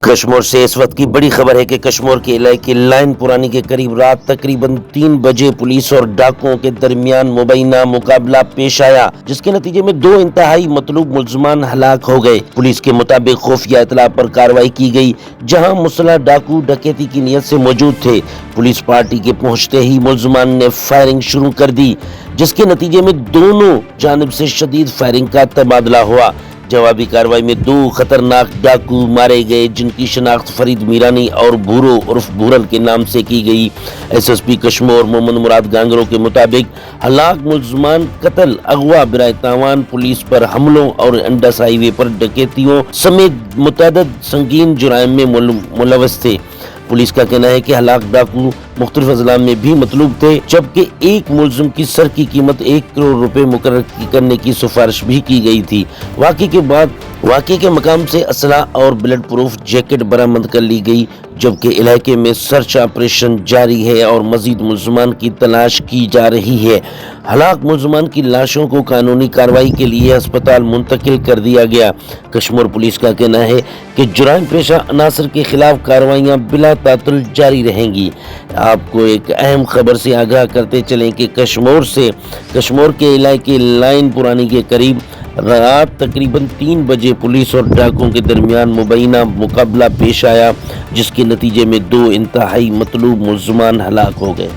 کشمور سے اس وقت کی بڑی خبر ہے کہ کشمور کے علاقے لائن پرانی کے قریب رات تقریباً 3 بجے پولیس اور ڈاکوؤں کے درمیان مبینہ مقابلہ پیش آیا، جس کے نتیجے میں 2 انتہائی مطلوب ملزمان ہلاک ہو گئے۔ پولیس کے مطابق خفیہ اطلاع پر کارروائی کی گئی، جہاں مسلح ڈاکو ڈکیتی کی نیت سے موجود تھے۔ پولیس پارٹی کے پہنچتے ہی ملزمان نے فائرنگ شروع کر دی، جس کے نتیجے میں دونوں جانب سے شدید فائرنگ کا تبادلہ ہوا۔ جوابی کارروائی میں 2 خطرناک ڈاکو مارے گئے، جن کی شناخت فرید میرانی اور بھورو عرف بھورن کے نام سے کی گئی۔ S S P Kashmore Muhammad Murad Gangro کے مطابق ہلاک ملزمان قتل، اغوا، برائے تاوان، پولیس پر حملوں اور انڈس ہائی وے پر ڈکیتیوں سمیت متعدد سنگین جرائم میں ملوث تھے۔ پولیس کا کہنا ہے کہ ہلاک ڈاکو مختلف اضلاع میں بھی مطلوب تھے، جبکہ ایک ملزم کی سر کی قیمت 1 کروڑ روپے مقرر کرنے کی سفارش بھی کی گئی تھی۔ واقعے کے مقام سے اسلحہ اور بلٹ پروف جیکٹ برآمد کر لی گئی، جبکہ علاقے میں سرچ آپریشن جاری ہے اور مزید ملزمان کی تلاش کی جا رہی ہے۔ ہلاک ملزمان کی لاشوں کو قانونی کارروائی کے لیے ہسپتال منتقل کر دیا گیا۔ کشمور پولیس کا کہنا ہے کہ جرائم پیشہ عناصر کے خلاف کارروائیاں بلا تعطل جاری رہیں گی۔ آپ کو ایک اہم خبر سے آگاہ کرتے چلیں کہ کشمور کے علاقے لائن پرانی کے قریب رات تقریباً 3 بجے پولیس اور ڈاکوؤں کے درمیان مبینہ مقابلہ پیش آیا، جس کے نتیجے میں 2 انتہائی مطلوب ملزمان ہلاک ہو گئے۔